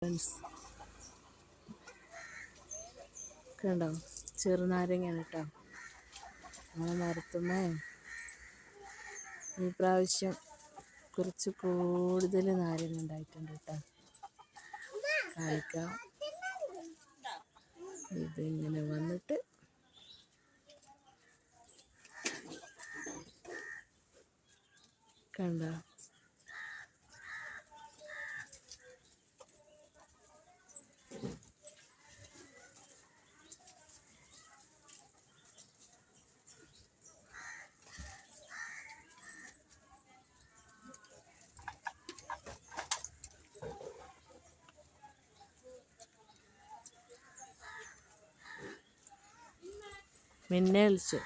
Friends കണ്ടോ, ചെറുനാരങ്ങയാണ് കേട്ടോ നമ്മളെ മരത്തുമ്മേ. ഈ പ്രാവശ്യം കുറച്ച് കൂടുതൽ നാരങ്ങ ഉണ്ടായിട്ടുണ്ട് കേട്ടോ. കാണിക്കാം. ഇതിങ്ങനെ വന്നിട്ട് കണ്ടോ, മിന്നെ വിളിച്ചു.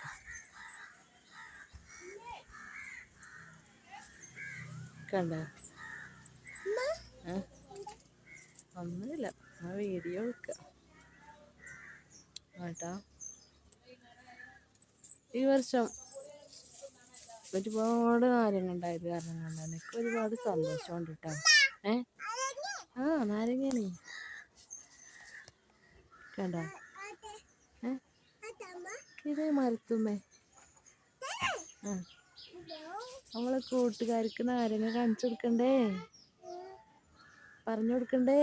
കണ്ടോ, ഒന്നുമില്ല, ആ വീഡിയോ എടുക്കുക കേട്ടോ. ഈ വർഷം ഒരുപാട് നാരങ്ങ ഉണ്ടായത് കാരണം കൊണ്ട് എനിക്ക് ഒരുപാട് സന്തോഷമുണ്ട് കേട്ടോ. നാരങ്ങയാണ് കണ്ടോ. ഇത് മരത്തുമ്മേ നമ്മളെ കൂട്ടുകാർക്ക് നാരങ്ങ കാണിച്ചു കൊടുക്കണ്ടേ, പറഞ്ഞു കൊടുക്കണ്ടേ.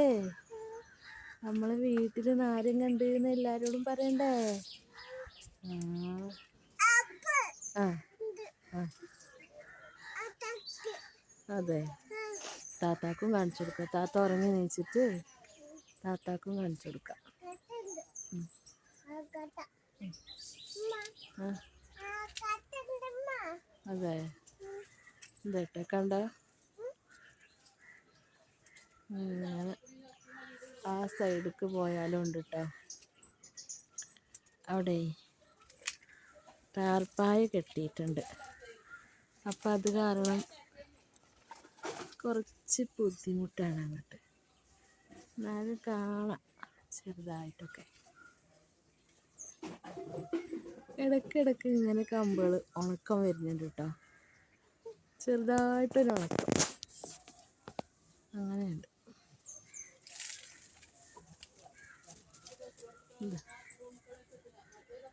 നമ്മളെ വീട്ടിൽ നാരങ്ങ ഉണ്ട് എന്ന് എല്ലാരോടും പറയണ്ടേ. അതെ, താത്താക്കും കാണിച്ചു കൊടുക്കാം. താത്ത ഉറങ്ങി നീച്ചിട്ട് താത്താക്കും കാണിച്ചു കൊടുക്കാം. അതെ, ഇതട്ടെ കണ്ട. ആ സൈഡിലേക്ക് പോയാലും ഉണ്ട് കേട്ടോ. അവിടെ ടാർപ്പായ കെട്ടിയിട്ടുണ്ട്. അപ്പം അത് കാരണം കുറച്ച് ബുദ്ധിമുട്ടാണ് അങ്ങോട്ട്. എന്നാലും കാണാം ചെറുതായിട്ടൊക്കെ. ഇടയ്ക്കിടയ്ക്ക് ഇങ്ങനെ കമ്പുകൾ ഉണക്കം വരുന്നുണ്ട് കേട്ടോ. ചെറുതായിട്ടൊരു ഉണക്കം അങ്ങനെയുണ്ട്.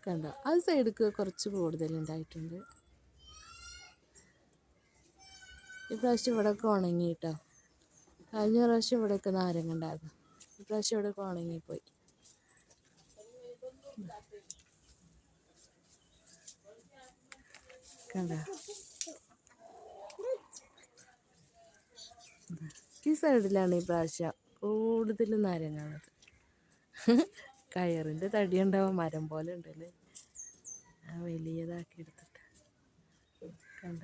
കണ്ടോ, അത് സൈഡിക്ക് കുറച്ച് കൂടുതലുണ്ടായിട്ടുണ്ട്. ഇപ്രാവശ്യം ഇവിടെയൊക്കെ ഉണങ്ങി കേട്ടോ. കഴിഞ്ഞ പ്രാവശ്യം ഇവിടെയൊക്കെ നാരങ്ങ ഉണ്ടായിരുന്നു. ഇപ്രാവശ്യം ഇവിടെയൊക്കെ ഉണങ്ങിപ്പോയി. കണ്ടോ, ഈ സൈഡിലാണ് ഈ പ്രാവശ്യം കൂടുതൽ നാരങ്ങ ഉള്ളത്. കയറിൻ്റെ തടി ഉണ്ടാവും, മരം പോലെ ഉണ്ടല്ലേ, വലിയതാക്കി എടുത്തിട്ട്. കണ്ട,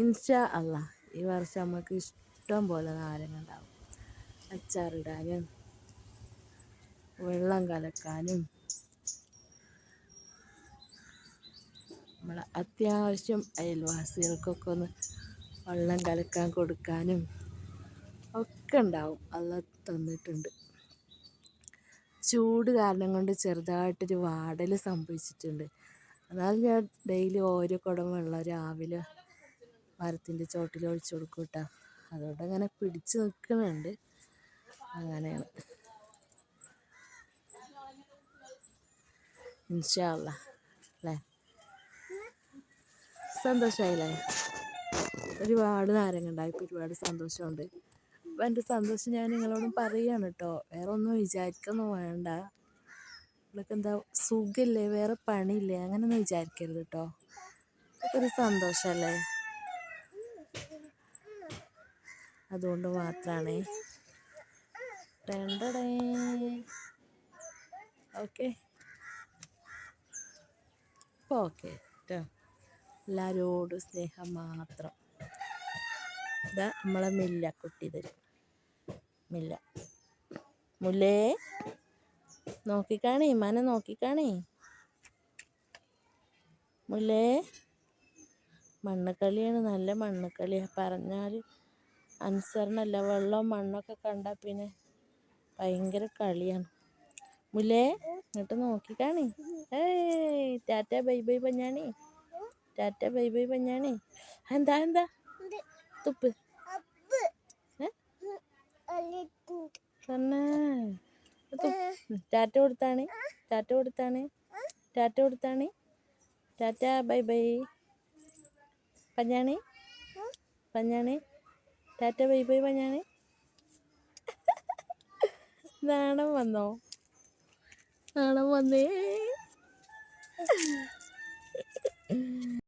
ഇൻഷാ അല്ലാ ഈ വർഷം നമുക്ക് ഇഷ്ടം പോലെ നാരങ്ങ ഉണ്ടാവും. അച്ചാറിടാനും വെള്ളം കലക്കാനും നമ്മളെ അത്യാവശ്യം അയൽവാസികൾക്കൊക്കെ ഒന്ന് വെള്ളം കലക്കാൻ കൊടുക്കാനും ഒക്കെ ഉണ്ടാവും. അല്ലാ തന്നിട്ടുണ്ട്. ചൂട് കാരണം കൊണ്ട് ചെറുതായിട്ടൊരു വാടൽ സംഭവിച്ചിട്ടുണ്ട്. എന്നാലും ഞാൻ ഡെയിലി ഓരോ കുടം വെള്ളം രാവിലെ മരത്തിൻ്റെ ചോട്ടിൽ ഒഴിച്ചു കൊടുക്കും കേട്ടോ. അതുകൊണ്ട് അങ്ങനെ പിടിച്ച് നിൽക്കുന്നുണ്ട്. അങ്ങനെയാണ്. ഇൻഷാ അല്ലാ അല്ലേ, സന്തോഷമായില്ലേ? ഒരുപാട് നാരങ്ങ ഉണ്ടായപ്പോൾ ഒരുപാട് സന്തോഷമുണ്ട്. അപ്പം എൻ്റെ സന്തോഷം ഞാൻ നിങ്ങളോടും പറയുകയാണ് കേട്ടോ. വേറെ ഒന്നും വിചാരിക്കൊന്നും വേണ്ട. നിങ്ങൾക്ക് എന്താ സുഖമില്ലേ, വേറെ പണിയില്ലേ, അങ്ങനെയൊന്നും വിചാരിക്കരുത് കേട്ടോ. ഒരു സന്തോഷമല്ലേ, അതുകൊണ്ട് മാത്രമാണ്. ഓക്കെ, ഇപ്പോൾ ഓക്കെ കേട്ടോ. എല്ലാവരോടും സ്നേഹം മാത്രം. ഇതാ നമ്മളെ മില്ല കുട്ടി തരും. മില്ല മുല്ലേ നോക്കിക്കാണേ, മന നോക്കിക്കാണേ. മുല്ലേ മണ്ണുകളിയാണ്, നല്ല മണ്ണുകളിയാണ്. പറഞ്ഞാൽ അനുസരണല്ല. വെള്ളവും മണ്ണൊക്കെ കണ്ടാൽ പിന്നെ ഭയങ്കര കളിയാണ്. മുല്ലേ ഇങ്ങോട്ട് നോക്കിക്കാണേ. ടാറ്റ ബൈ ബൈ പഞ്ഞാണി, ടാറ്റ ബൈ ബൈ പഞ്ഞാണി. എന്താ തുപ്പ് തന്നെ ടാറ്റ കൊടുത്താണ്, ടാറ്റ കൊടുത്താണ്, ടാറ്റ കൊടുത്താണ്, ടാറ്റ ബൈ ബൈ. പഞ്ഞാണി പഞ്ഞാണി ടാറ്റ ബൈ ബൈ പഞ്ഞാണി. നാണം വന്നോ? നാണം വന്നേ.